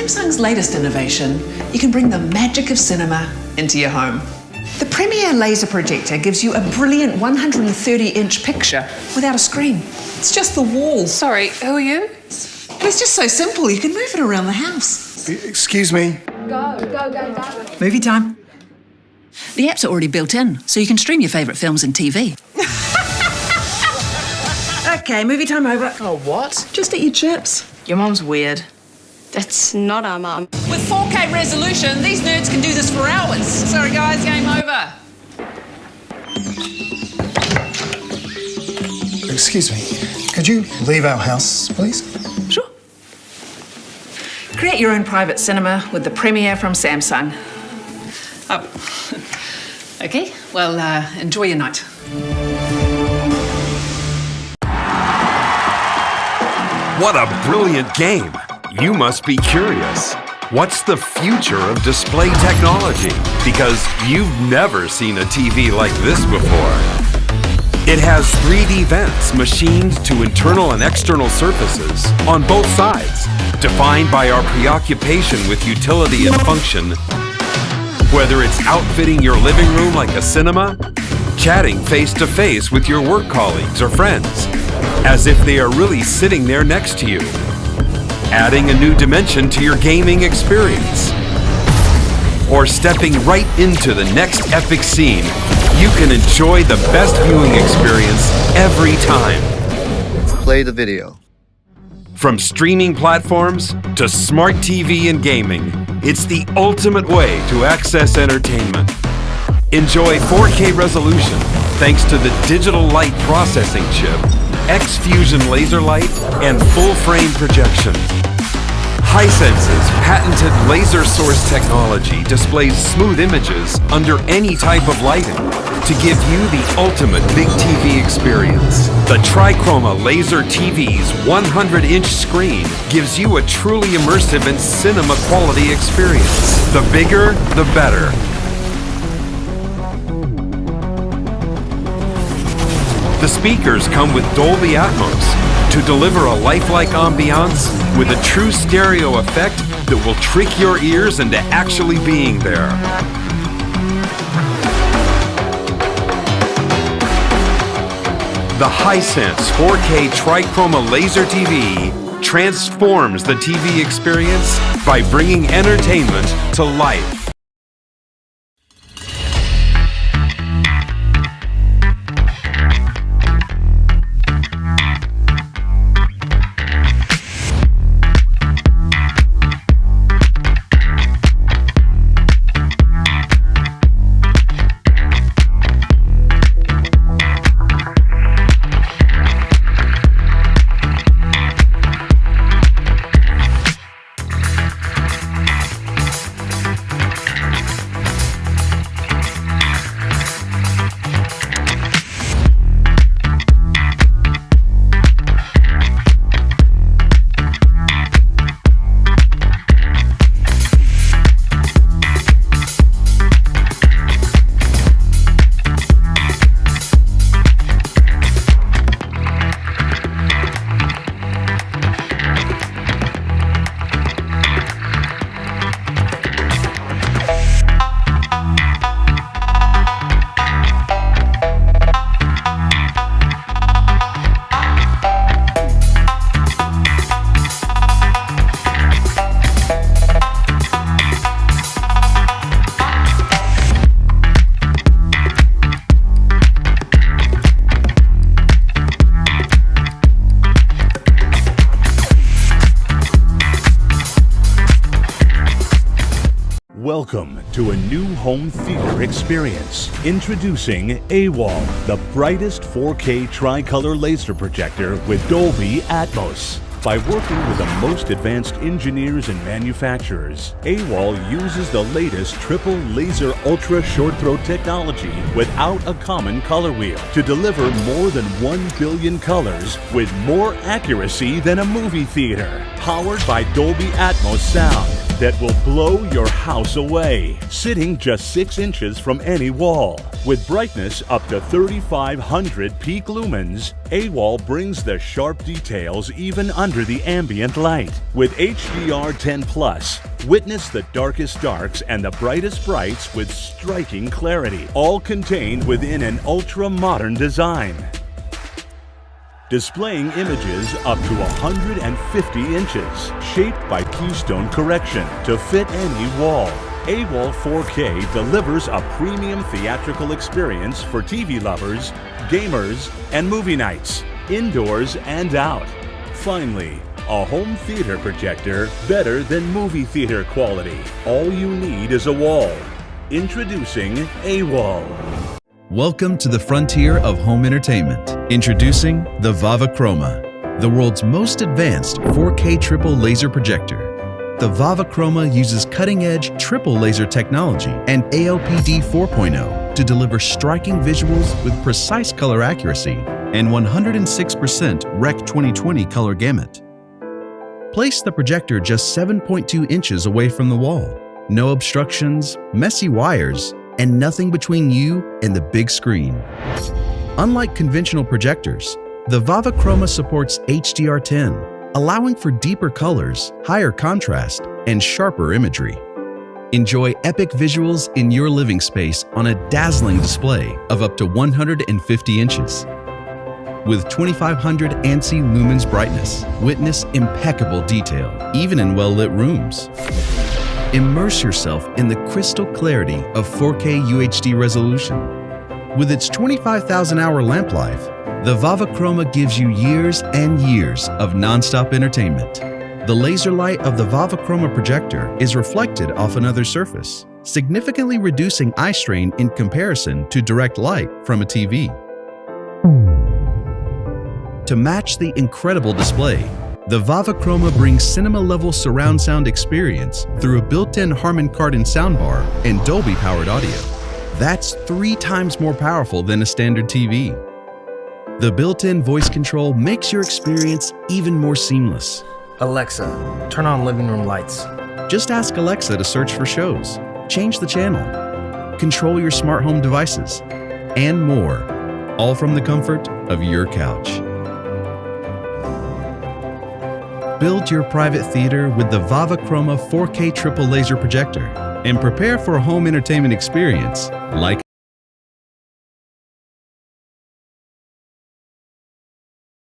Samsung's latest innovation, you can bring the magic of cinema into your home. The Premier laser projector gives you a brilliant 130-inch picture without a screen. It's just the wall. Sorry, who are you? It's just so simple, you can move it around the house. Excuse me. Go. Movie time. The apps are already built in, so you can stream your favourite films and TV. Okay, movie time over. Oh, what? Just eat your chips. Your mum's weird. That's not our mum. With 4K resolution, these nerds can do this for hours. Sorry guys, game over. Excuse me. Could you leave our house, please? Sure. Create your own private cinema with the Premier from Samsung. Oh. Okay, well, enjoy your night. What a brilliant game! You must be curious. What's the future of display technology? Because you've never seen a TV like this before. It has 3D vents machined to internal and external surfaces on both sides, defined by our preoccupation with utility and function. Whether it's outfitting your living room like a cinema, chatting face-to-face with your work colleagues or friends, as if they are really sitting there next to you, adding a new dimension to your gaming experience, or stepping right into the next epic scene, you can enjoy the best viewing experience every time. Play the video. From streaming platforms to smart TV and gaming, it's the ultimate way to access entertainment. Enjoy 4K resolution thanks to the digital light processing chip, X-Fusion laser light, and full-frame projection. Hisense's patented laser source technology displays smooth images under any type of lighting to give you the ultimate big TV experience. The Chroma Laser TV's 100-inch screen gives you a truly immersive and cinema quality experience. The bigger, the better. The speakers come with Dolby Atmos to deliver a lifelike ambiance with a true stereo effect that will trick your ears into actually being there. The Hisense 4K Trichroma Laser TV transforms the TV experience by bringing entertainment to life. Welcome to a new home theater experience. Introducing AWOL, the brightest 4K tricolor laser projector with Dolby Atmos. By working with the most advanced engineers and manufacturers, AWOL uses the latest triple laser ultra short throw technology without a common color wheel to deliver more than 1 billion colors with more accuracy than a movie theater. Powered by Dolby Atmos sound. that will blow your house away, sitting just 6 inches from any wall. With brightness up to 3500 peak lumens, AWOL brings the sharp details even under the ambient light. With HDR10+, witness the darkest darks and the brightest brights with striking clarity, all contained within an ultra-modern design. Displaying images up to 150 inches, shaped by keystone correction to fit any wall. AWOL 4K delivers a premium theatrical experience for TV lovers, gamers, and movie nights, indoors and out. Finally, a home theater projector better than movie theater quality. All you need is a wall. Introducing AWOL. Welcome to the frontier of home entertainment. Introducing the Vava Chroma, the world's most advanced 4K triple laser projector. The Vava Chroma uses cutting-edge triple laser technology and ALPD 4.0 to deliver striking visuals with precise color accuracy and 106% Rec 2020 color gamut. Place the projector just 7.2 inches away from the wall. No obstructions, messy wires, and nothing between you and the big screen. Unlike conventional projectors, the Vava Chroma supports HDR10, allowing for deeper colors, higher contrast, and sharper imagery. Enjoy epic visuals in your living space on a dazzling display of up to 150 inches. With 2500 ANSI lumens brightness, witness impeccable detail, even in well-lit rooms. Immerse yourself in the crystal clarity of 4K UHD resolution. With its 25,000-hour lamp life, the Vava Chroma gives you years and years of non-stop entertainment. The laser light of the Vava Chroma projector is reflected off another surface, significantly reducing eye strain in comparison to direct light from a TV. To match the incredible display, the Vava Chroma brings cinema-level surround sound experience through a built-in Harman Kardon soundbar and Dolby-powered audio. That's 3 times more powerful than a standard TV. The built-in voice control makes your experience even more seamless. Alexa, turn on living room lights. Just ask Alexa to search for shows, change the channel, control your smart home devices, and more, all from the comfort of your couch. Build your private theater with the Vava Chroma 4K triple laser projector and prepare for a home entertainment experience like